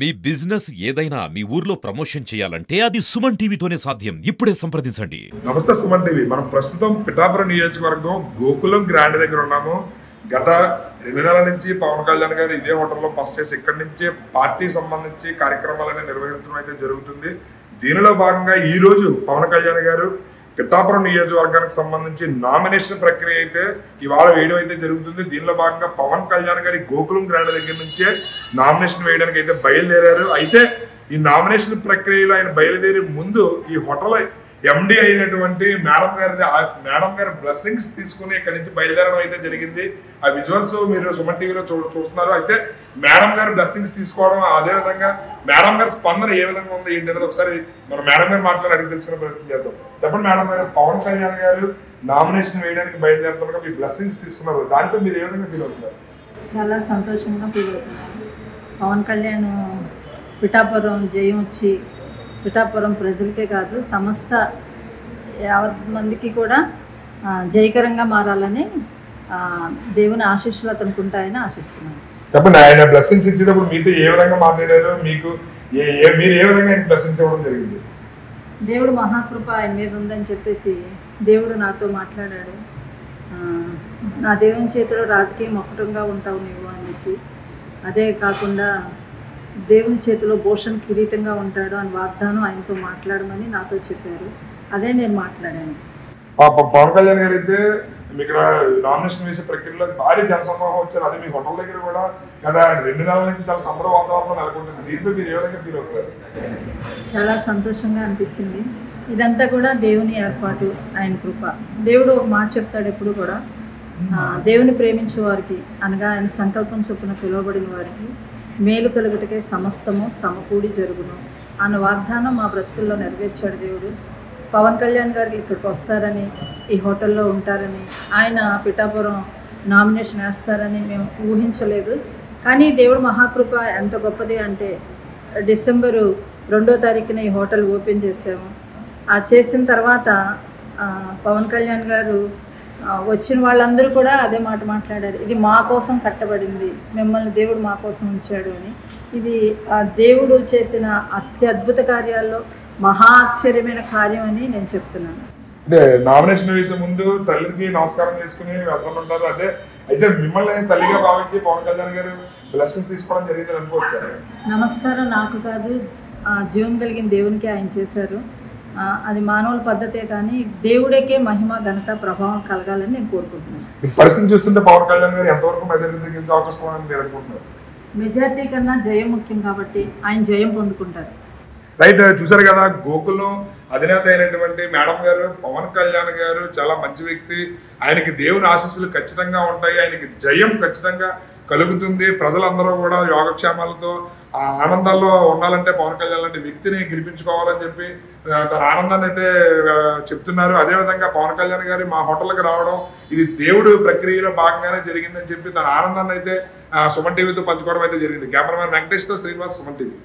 మీ business ఏదైనా మీ ఊర్లో promotion చేయాలంటే అది సుమన్ టీవీతోనే సాధ్యం. ఇప్పుడే సంప్రదించండి. నమస్తే సుమన్ టీవీ. మనం ప్రస్తుతం పిఠాపురం నియోజకవర్గం గోకులం గ్రాండ్ దగ్గర ఉన్నాము. గత 2 నెలల నుంచి పవన్ కళ్యాణ్ గారు ఇదే హోటల్లో బస్ చేసి ఇక్కడి నుంచే పార్టీ సంబంధించి కార్యక్రమాలను నిర్వహించడం అయితే జరుగుతుంది. దీనిలో భాగంగా ఈ రోజు పవన్ కళ్యాణ్ గారు పిఠాపురం నియోజకవర్గానికి సంబంధించి నామినేషన్ ప్రక్రియ అయితే ఇవాళ వేయడం అయితే జరుగుతుంది. దీనిలో భాగంగా పవన్ కళ్యాణ్ గారి గోకులం గ్రాండ్ దగ్గర నుంచే నామినేషన్ వేయడానికి అయితే బయలుదేరారు. అయితే ఈ నామినేషన్ ప్రక్రియలో ఆయన బయలుదేరి ముందు ఈ హోటల్ ఎండి అయినటువంటి మేడం గారి బ్లెస్సింగ్స్ తీసుకుని ఇక్కడి నుంచి బయలుదేరడం అయితే జరిగింది. ఆ విజువల్స్ మీరు సుమన్ టీవీలో చూస్తున్నారు. అయితే మేడం గారి బ్లెస్సింగ్స్ తీసుకోవడం, అదేవిధంగా మేడం గారి స్పందన ఏ విధంగా ఉంది ఏంటి అనేది ఒకసారి మనం మేడం గారు మాట్లాడి అడిగి తెలుసుకునే ప్రయత్నం చేద్దాం. చెప్పండి మేడం గారు, పవన్ కళ్యాణ్ గారు నామినేషన్ వేయడానికి బయలుదేరుతుండగా మీ బ్లెస్సింగ్స్ తీసుకున్నారు, దాంట్లో మీరు ఏ విధంగా ఫీల్ అవుతున్నారు? చాలా సంతోషంగా ఫీల్ అవుతున్నాను. పవన్ కళ్యాణ్ పిఠాపురం జయం వచ్చి పిఠాపురం ప్రజలకే కాదు సమస్త 50 మందికి కూడా జయకరంగా మారాలని దేవుని ఆశీస్సులు అతనికి ఉంటాయని ఆశిస్తున్నాను. చెప్పండి, ఆయన బ్లెస్సింగ్స్ ఇచ్చేటప్పుడు మీతో ఏ విధంగా మాట్లాడారు? మీకు మీరు ఏ విధంగా ఆయన బ్లెస్సింగ్స్ ఇవ్వడం జరిగింది? దేవుడు మహాకృప ఆయన మీద ఉందని చెప్పేసి దేవుడు నాతో మాట్లాడాడు. నా దేవుని చేతిలో రాజకీయం ఒక్కటంగా ఉంటావు నువ్వు అని చెప్పి, అదే కాకుండా దేవుని చేతిలో భూషణ్ కిరీటంగా ఉంటాడు అని వాగ్దానం ఆయనతో మాట్లాడమని నాతో చెప్పారు. అదే నేను మాట్లాడాను. పవన్ కళ్యాణ్ గారు అయితే ఇక్కడ నామినేషన్ వేసే ప్రక్రియలో భారీ జనసమూహం వచ్చారు. అది మీ హోటల్ దగ్గర కూడా కదా 2 నెలల నుంచి చాలా సంబర వాతావరణం నెలకొంటుంది. దీంట్లో మీరు ఏ విధంగా ఫీల్ అవుతారు? చాలా సంతోషంగా అనిపించింది. ఇదంతా కూడా దేవుని ఏర్పాటు, ఆయన కృప. దేవుడు ఒక మాట చెప్తాడు ఎప్పుడు కూడా, దేవుని ప్రేమించే వారికి అనగా ఆయన సంకల్పం చొప్పున పిలువబడిన వారికి మేలు కలుగుటకే సమస్తము సమకూడి జరుగును అన్న వాగ్దానం మా బ్రతుకుల్లో నెరవేర్చాడు దేవుడు. పవన్ కళ్యాణ్ గారికి ఇక్కడికి వస్తారని, ఈ హోటల్లో ఉంటారని, ఆయన పిఠాపురం నామినేషన్ వేస్తారని మేము ఊహించలేదు. కానీ దేవుడు మహాకృప ఎంత గొప్పది అంటే, డిసెంబరు 2వ తారీఖున ఈ హోటల్ ఓపెన్ చేసాము. ఆ చేసిన తర్వాత పవన్ కళ్యాణ్ గారు వచ్చిన వాళ్ళందరూ కూడా అదే మాట మాట్లాడారు, ఇది మా కోసం కట్టబడింది, మిమ్మల్ని దేవుడు మా కోసం ఉంచాడు అని. ఇది దేవుడు చేసిన అత్యద్భుత కార్యాల్లో మహా ఆశ్చర్యమైన కార్యం అని నేను చెప్తున్నాను. అంటే నామినేషన్ వేసే ముందు తల్లికి నమస్కారం చేసుకుని వెళ్తుంటారు. అదే అయితే మిమ్మల్ని తల్లిగా భావించి పవన్ కళ్యాణ్ గారు బ్లెస్సింగ్స్ తీసుకోవడం జరిగిందని అనుకోవచ్చారు? నమస్కారం నాకు కాదు, జీవం కలిగిన దేవునికి ఆయన చేశారు. అది మానవుల పద్ధతే కానీ దేవుడికే మహిమ ఘనత ప్రభావం కలగాలని నేను కోరుకుంటున్నాను. పరిస్థితి చూస్తుంటే పవన్ కళ్యాణ్ గారు ఎంతవరకు మెజారిటీ గెలిచే అవకాశం అని మీరు అనుకుంటున్నారు? మెజారిటీ కన్నా జయం ముఖ్యం కాబట్టి ఆయన జయం పొందుకుంటారు. రైట్, చూసారు కదా, గోకులం అధినేత అయినటువంటి మేడం గారు, పవన్ కళ్యాణ్ గారు చాలా మంచి వ్యక్తి, ఆయనకి దేవుని ఆశీస్సులు ఖచ్చితంగా ఉంటాయి, ఆయనకి జయం ఖచ్చితంగా కలుగుతుంది. ప్రజలందరూ కూడా యోగక్షేమాలతో ఆనందాల్లో ఉండాలంటే పవన్ కళ్యాణ్ లాంటి వ్యక్తిని గెలిపించుకోవాలని చెప్పి తన ఆనందాన్ని అయితే చెప్తున్నారు. అదేవిధంగా పవన్ కళ్యాణ్ గారు మా హోటల్కి రావడం ఇది దేవుడు ప్రక్రియలో భాగంగానే జరిగిందని చెప్పి తన ఆనందాన్ని అయితే సుమన్ టీవీతో పంచుకోవడం అయితే జరిగింది. కెమెరామెన్ వెంకటేష్తో శ్రీనివాస్, సుమన్ టీవీ.